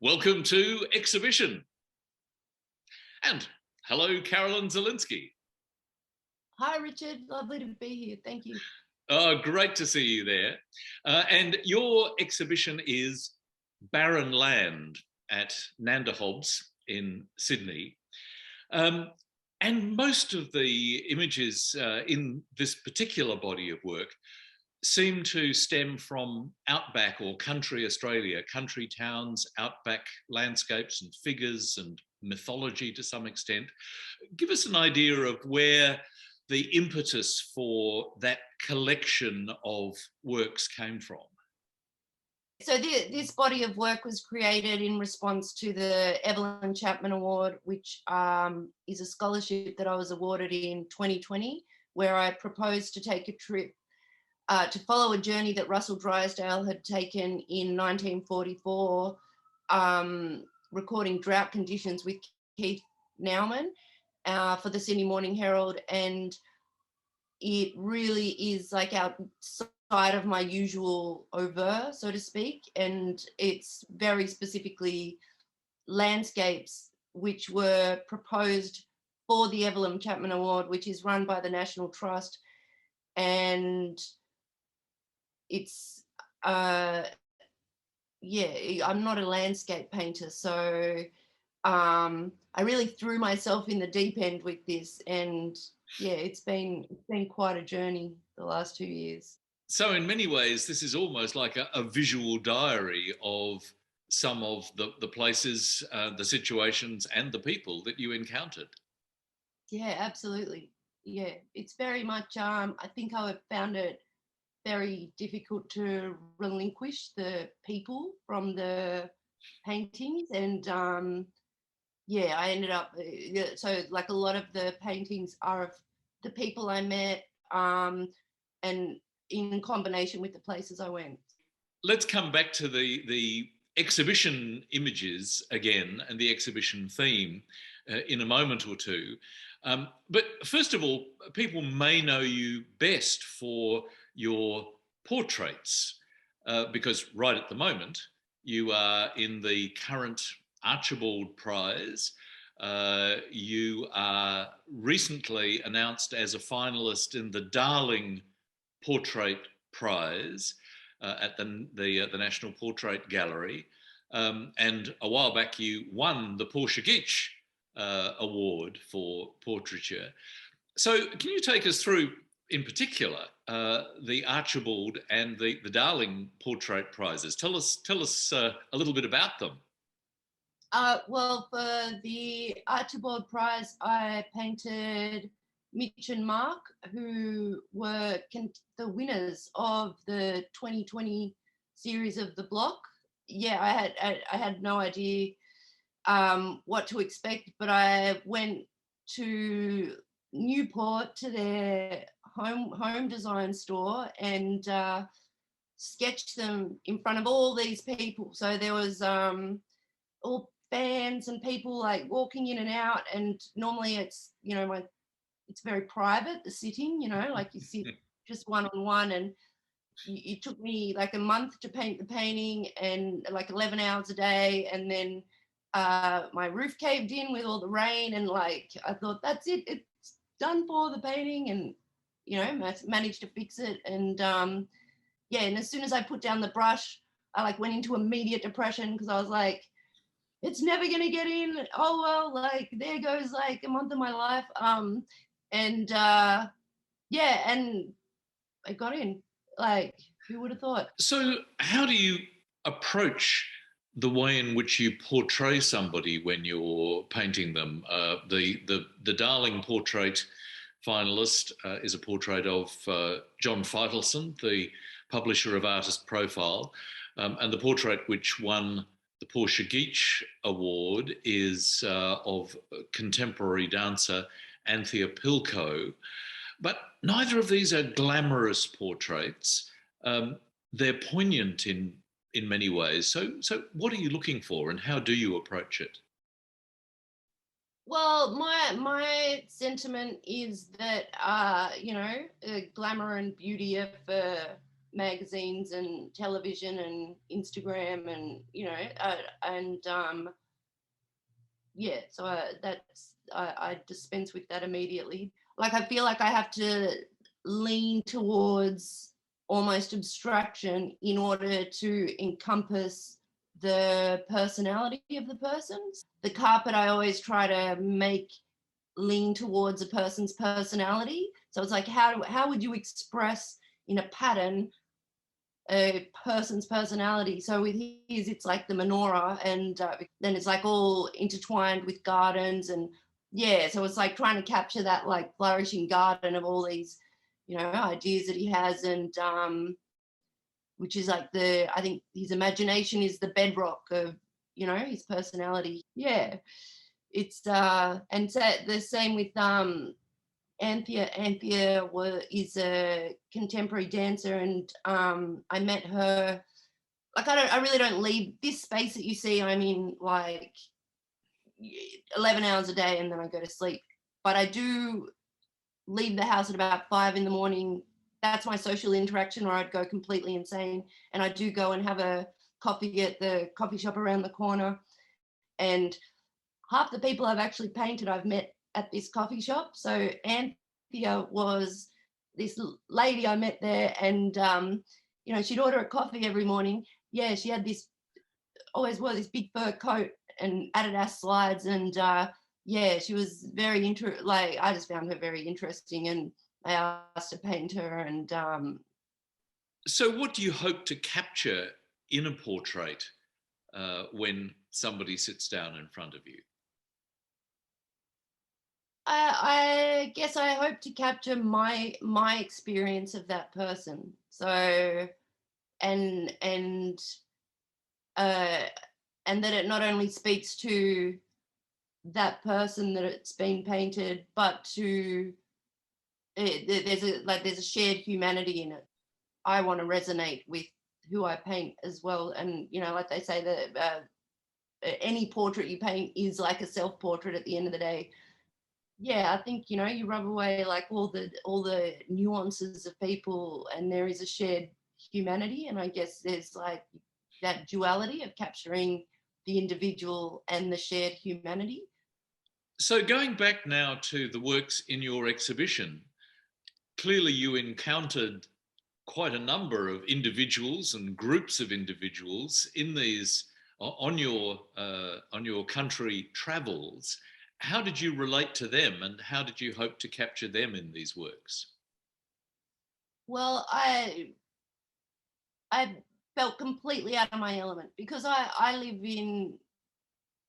Welcome to Exhibition. And hello, Carolyn Zilinsky. Hi, Richard. Lovely to be here. Thank you. Great to see you there. And your exhibition is Barren Land at Nanda Hobbs in Sydney. And most of the images in this particular body of work seem to stem from outback or country Australia, country towns, outback landscapes and figures and mythology to some extent. Give us an idea of where the impetus for that collection of works came from. So this body of work was created in response to the Evelyn Chapman Award, which is a scholarship that I was awarded in 2020, where I proposed to take a trip to follow a journey that Russell Drysdale had taken in 1944, recording drought conditions with Keith Nauman for the Sydney Morning Herald. And it really is like outside of my usual oeuvre, so to speak. And it's very specifically landscapes which were proposed for the Evelyn Chapman Award, which is run by the National Trust. And it's, I'm not a landscape painter, so I really threw myself in the deep end with this, and yeah, it's been quite a journey the last 2 years. So in many ways, this is almost like a visual diary of some of the places, the situations and the people that you encountered. Yeah, absolutely. Yeah, it's very much, I think I found it very difficult to relinquish the people from the paintings, and I ended up, so like a lot of the paintings are of the people I met, and in combination with the places I went. Let's come back to the exhibition images again and the exhibition theme in a moment or two. But first of all, people may know you best for your portraits, because right at the moment you are in the current Archibald Prize. You are recently announced as a finalist in the Darling Portrait Prize at the National Portrait Gallery. And a while back you won the Portraiture Award for portraiture. So can you take us through, in particular, the Archibald and the Darling Portrait Prizes? Tell us a little bit about them. Well, for the Archibald Prize, I painted Mitch and Mark, who were the winners of the 2020 series of The Block. Yeah, I had no idea what to expect, but I went to Newport to their home design store and sketched them in front of all these people. So there was all fans and people like walking in and out, and normally it's, it's very private, the sitting, like you sit just one-on-one, and it took me like a month to paint the painting and like 11 hours a day, and then my roof caved in with all the rain, and like I thought, that's it, it's done for the painting, and managed to fix it. And and as soon as I put down the brush, I like went into immediate depression, because I was like, it's never gonna get in. Oh well, like there goes like a month of my life. And I got in. Like, who would have thought? So how do you approach the way in which you portray somebody when you're painting them? The Darling Portrait finalist is a portrait of John Feitelson, the publisher of Artist Profile, and the portrait which won the Portraiture Award is of contemporary dancer Anthea Pilco. But neither of these are glamorous portraits. They're poignant in many ways. So what are you looking for, and how do you approach it? Well, my sentiment is that glamour and beauty are for magazines and television and Instagram and, so I dispense with that immediately. Like, I feel like I have to lean towards almost abstraction in order to encompass the personality of the person. The carpet I always try to make lean towards a person's personality. So it's like, how would you express in a pattern a person's personality? So with his, it's like the menorah, and then it's like all intertwined with gardens, and so it's like trying to capture that like flourishing garden of all these, ideas that he has, and which is like I think his imagination is the bedrock of, his personality. Yeah, it's and so the same with Anthea. Anthea is a contemporary dancer, and I met her. Like, I really don't leave this space that you see. I'm in like 11 hours a day, and then I go to sleep. But I do leave the house at about 5 a.m. That's my social interaction, or I'd go completely insane. And I do go and have a coffee at the coffee shop around the corner. And half the people I've actually painted, I've met at this coffee shop. So Anthea was this lady I met there, and she'd order a coffee every morning. Yeah, she had always wore this big fur coat and Adidas slides, and she was very I just found her very interesting, and I asked to paint her. And so what do you hope to capture in a portrait when somebody sits down in front of you? I guess I hope to capture my experience of that person. So, and that it not only speaks to that person that it's been painted, but to there's a shared humanity in it. I want to resonate with who I paint as well, and like they say that any portrait you paint is like a self-portrait at the end of the day. Yeah, I think you rub away like all the nuances of people, and there is a shared humanity, and I guess there's like that duality of capturing the individual and the shared humanity. So going back now to the works in your exhibition, clearly you encountered quite a number of individuals and groups of individuals in these on your country travels. How did you relate to them, and how did you hope to capture them in these works? Well, I felt completely out of my element because I live in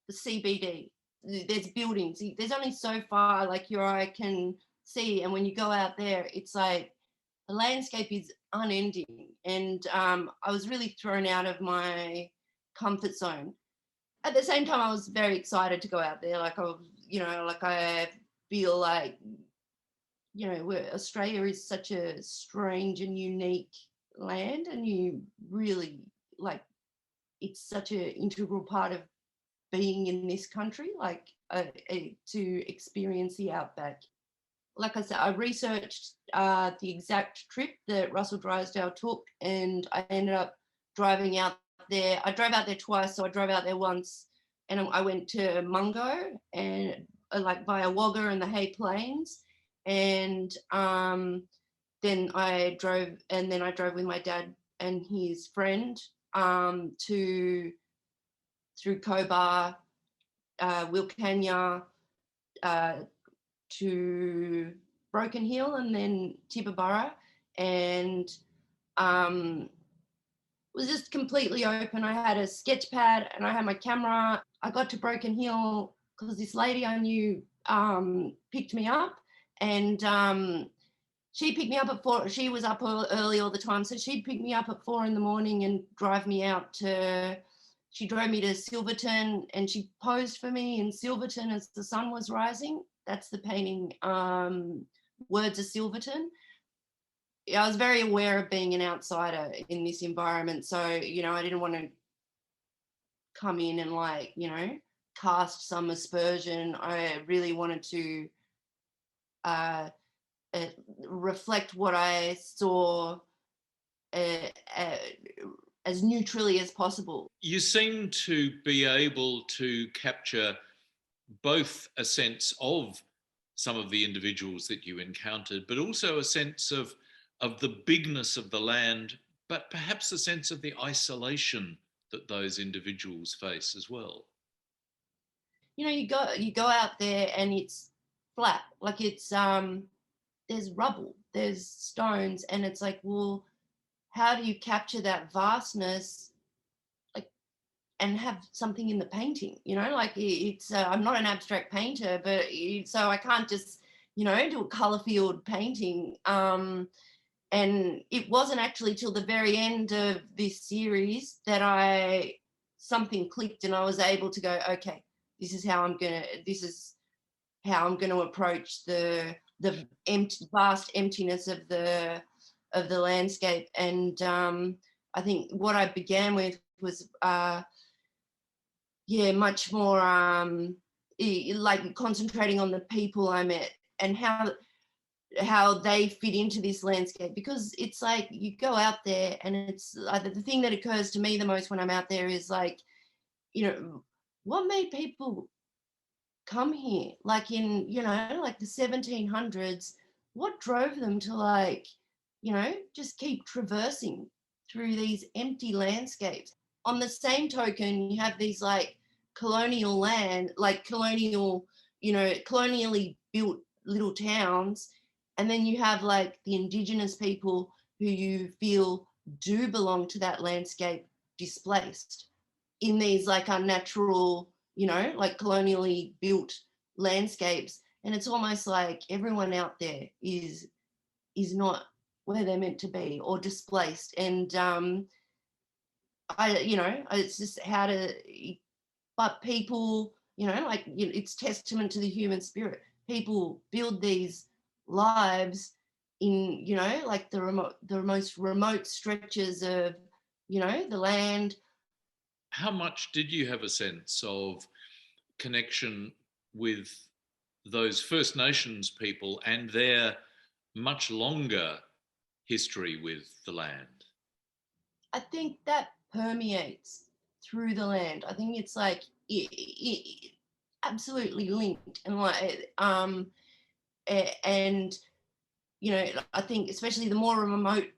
the CBD. There's buildings. There's only so far like your eye can see, and when you go out there, it's like the landscape is unending. And I was really thrown out of my comfort zone. At the same time, I was very excited to go out there. Like I feel like Australia is such a strange and unique land, and you really it's such an integral part of being in this country, to experience the outback. Like I said, I researched the exact trip that Russell Drysdale took, and I ended up driving out there. I drove out there twice, so I drove out there once, and I went to Mungo and via Wagga and the Hay Plains, and then I drove with my dad and his friend through Cobar, Wilcannia, to Broken Hill, and then Tibooburra, and was just completely open. I had a sketch pad and I had my camera. I got to Broken Hill because this lady I knew picked me up, and she picked me up at 4. She was up early all the time, so she'd pick me up at 4 a.m. and drive me out to. She drove me to Silverton, and she posed for me in Silverton as the sun was rising. That's the painting, Words of Silverton. I was very aware of being an outsider in this environment, so I didn't want to come in and cast some aspersion. I really wanted to reflect what I saw as neutrally as possible. You seem to be able to capture both a sense of some of the individuals that you encountered, but also a sense of the bigness of the land, but perhaps a sense of the isolation that those individuals face as well. You know, you go out there and it's flat, like it's there's rubble, there's stones, and it's like, well, how do you capture that vastness, like, and have something in the painting? You know, like it's I'm not an abstract painter, but so I can't just, you know, do a color field painting. And it wasn't actually till the very end of this series that something clicked and I was able to go, okay, this is how I'm gonna approach the vast emptiness of the landscape. And I think what I began with was much more like concentrating on the people I met and how they fit into this landscape, because it's like you go out there and it's the thing that occurs to me the most when I'm out there is like, you know, what made people come here, like in, you know, like the 1700s, what drove them to, like, you know, just keep traversing through these empty landscapes. On the same token, you have these like colonial land, like colonial, you know, colonially built little towns, and then you have like the indigenous people who you feel do belong to that landscape displaced in these like unnatural, you know, like colonially built landscapes. And it's almost like everyone out there is not where they're meant to be or displaced. And it's just how to, but people, you know, like, you know, it's testament to the human spirit. People build these lives in, you know, like the most remote stretches of, you know, the land. How much did you have a sense of connection with those First Nations people and their much longer history with the land? I think that permeates through the land. I think it's like absolutely linked, and like and you know, I think especially the more remote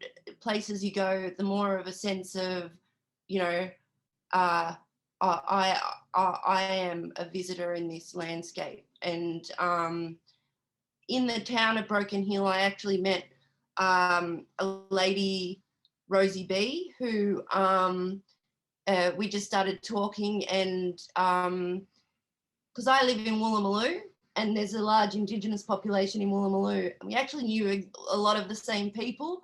places you go, the more of a sense of, you know, I am a visitor in this landscape. And in the town of Broken Hill, I actually met a lady, Rosie B, who we just started talking, and because I live in Woolloomooloo and there's a large Indigenous population in Woolloomooloo, we actually knew a lot of the same people.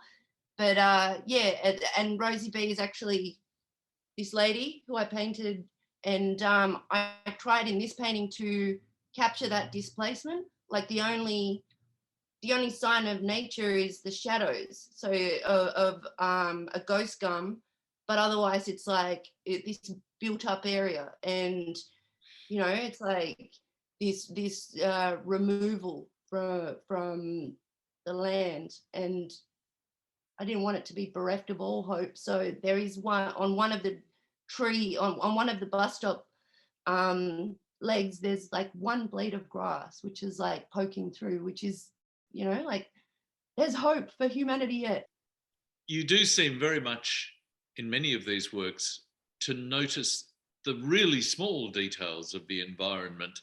But and Rosie B is actually this lady who I painted, and I tried in this painting to capture that displacement. Like the only sign of nature is the shadows, so of a ghost gum, but otherwise it's like this built up area, and you know, it's like this removal from the land. And I didn't want it to be bereft of all hope. So there is one of the tree on one of the bus stop legs, there's like one blade of grass which is like poking through, which is, you know, like there's hope for humanity yet. You do seem very much in many of these works to notice the really small details of the environment.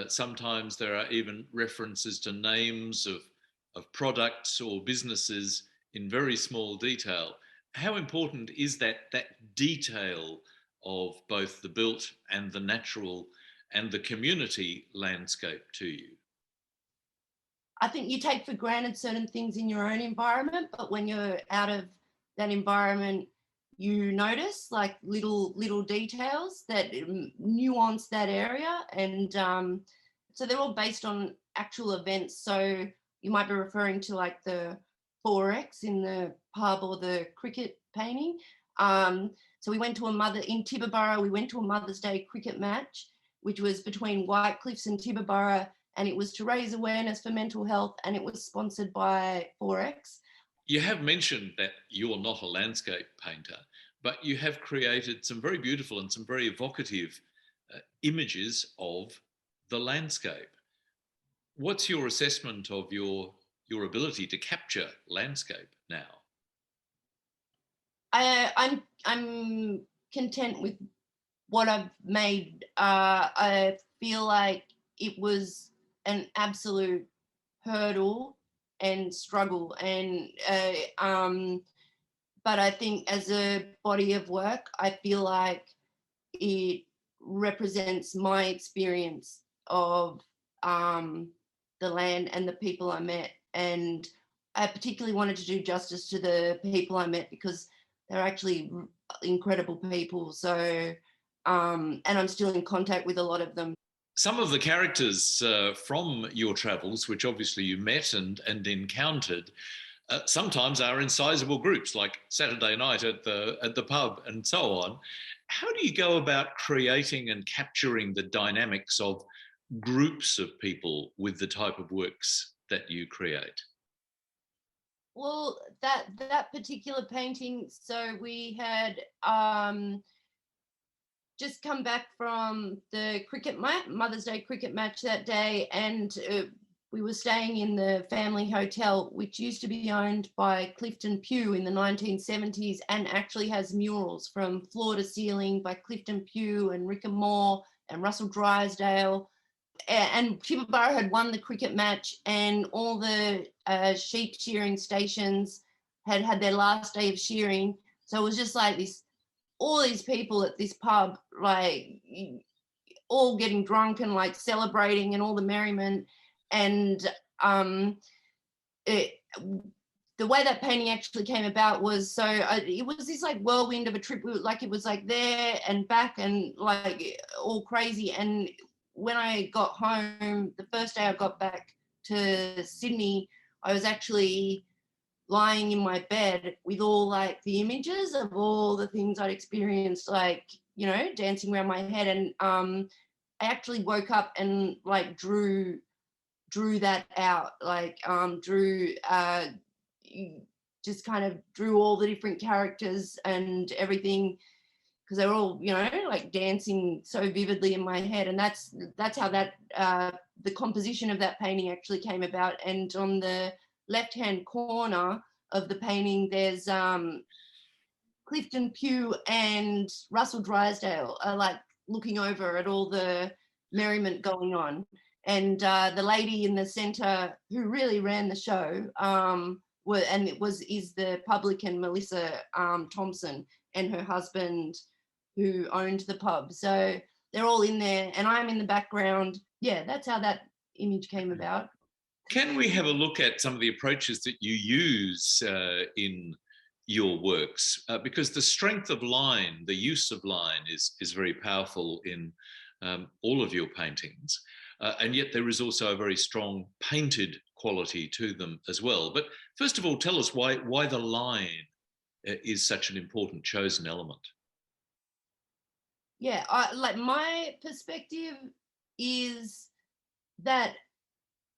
Sometimes there are even references to names of products or businesses in very small detail. How important is that detail of both the built and the natural and the community landscape to you? I think you take for granted certain things in your own environment, but when you're out of that environment, you notice like little details that nuance that area. And so they're all based on actual events. So you might be referring to like the 4X in the pub or the cricket painting. So we went to in Tibooburra, we went to a Mother's Day cricket match, which was between White Cliffs and Tibooburra, and it was to raise awareness for mental health, and it was sponsored by 4X. You have mentioned that you're not a landscape painter, but you have created some very beautiful and some very evocative images of the landscape. What's your assessment of your ability to capture landscape now? I'm content with what I've made. I feel like it was an absolute hurdle and struggle, and but I think as a body of work, I feel like it represents my experience of the land and the people I met. And I particularly wanted to do justice to the people I met because they're actually incredible people. So, and I'm still in contact with a lot of them. Some of the characters from your travels, which obviously you met and encountered, sometimes are in sizable groups, like Saturday night at the pub and so on. How do you go about creating and capturing the dynamics of groups of people with the type of works that you create? Well, that particular painting, so we had just come back from the Mother's Day cricket match that day, and we were staying in the family hotel, which used to be owned by Clifton Pugh in the 1970s, and actually has murals from floor to ceiling by Clifton Pugh and Rick and Moore and Russell Drysdale. And Peterborough had won the cricket match, and all the sheep shearing stations had their last day of shearing. So it was just like this, all these people at this pub, like all getting drunk and like celebrating and all the merriment. And the way that painting actually came about was, so it was this like whirlwind of a trip. Like it was like there and back and like all crazy. And when I got home, the first day I got back to Sydney, I was actually lying in my bed with all like the images of all the things I'd experienced, like, you know, dancing around my head. And I actually woke up and like drew that out, like just kind of drew all the different characters and everything, because they were all, you know, like dancing so vividly in my head. And that's how that the composition of that painting actually came about. And on the left-hand corner of the painting, there's Clifton Pugh and Russell Drysdale are like looking over at all the merriment going on. And the lady in the centre who really ran the show is the publican Melissa Thompson, and her husband who owned the pub. So they're all in there and I'm in the background. Yeah, that's how that image came about. Can we have a look at some of the approaches that you use in your works? Because the strength of line, the use of line is very powerful in all of your paintings. And yet there is also a very strong painted quality to them as well. But first of all, tell us why the line is such an important chosen element. Yeah, like my perspective is that,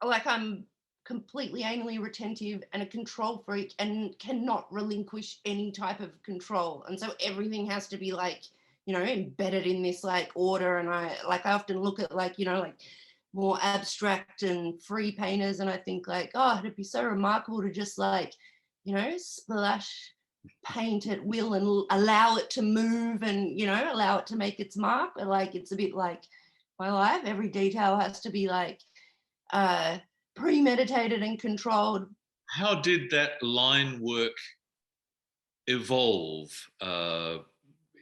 like, I'm completely anally retentive and a control freak and cannot relinquish any type of control. And so everything has to be like, you know, embedded in this like order. And I often look at like, you know, like more abstract and free painters, and I think like, oh, it'd be so remarkable to just like, you know, splash paint at will and allow it to move and, you know, allow it to make its mark. But like, it's a bit like my life, every detail has to be like premeditated and controlled. How did that line work evolve?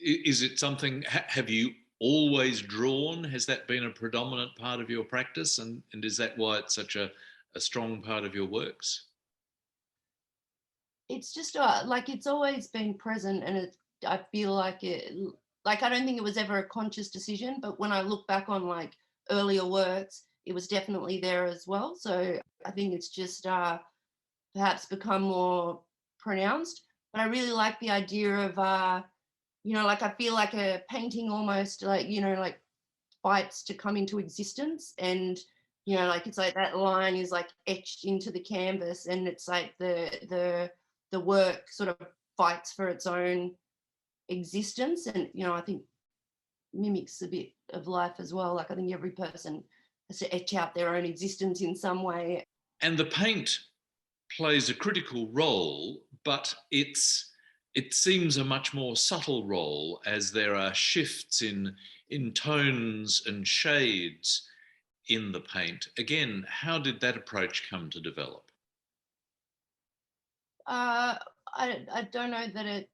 Is it something, have you always drawn? Has that been a predominant part of your practice? And is that why it's such a strong part of your works? It's just like it's always been present, and I feel like I don't think it was ever a conscious decision, but when I look back on like earlier works, it was definitely there as well. So I think it's just perhaps become more pronounced. But I really like the idea of you know, like I feel like a painting almost like, you know, like fights to come into existence. And, you know, like it's like that line is like etched into the canvas, and it's like the the work sort of fights for its own existence, and I think mimics a bit of life as well. Like I think every person has to etch out their own existence in some way. And the paint plays a critical role, but it seems a much more subtle role, as there are shifts in tones and shades in the paint. Again, how did that approach come to develop? I don't know that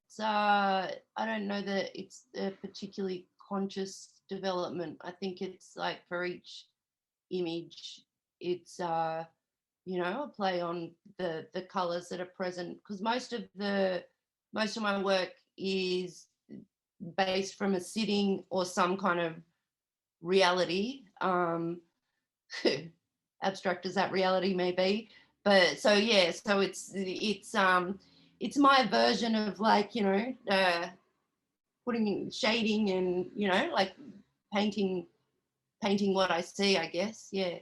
it's a particularly conscious development. I think it's like for each image, it's a play on the colours that are present, because most of my work is based from a sitting or some kind of reality, abstract as that reality may be. But so it's my version of like putting shading and like painting what I see, I guess. Yeah.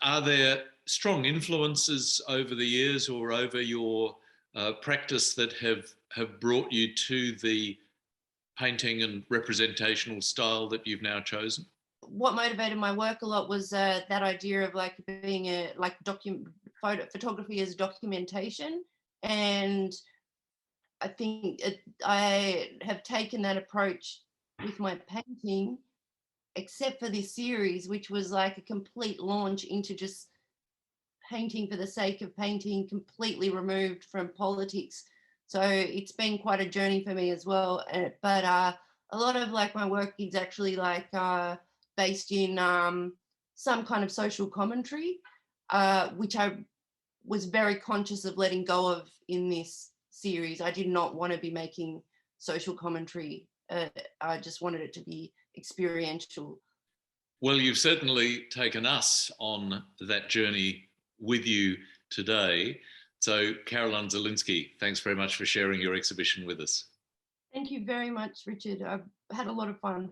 Are there strong influences over the years or over your practice that have brought you to the painting and representational style that you've now chosen? What motivated my work a lot was that idea of like being photography as documentation, and I think I have taken that approach with my painting, except for this series, which was like a complete launch into just painting for the sake of painting, completely removed from politics. So it's been quite a journey for me as well. But a lot of like my work is actually like based in some kind of social commentary, which I was very conscious of letting go of in this series. I did not want to be making social commentary. I just wanted it to be experiential. Well, you've certainly taken us on that journey with you today. So, Caroline Zilinsky, thanks very much for sharing your exhibition with us. Thank you very much, Richard. I've had a lot of fun.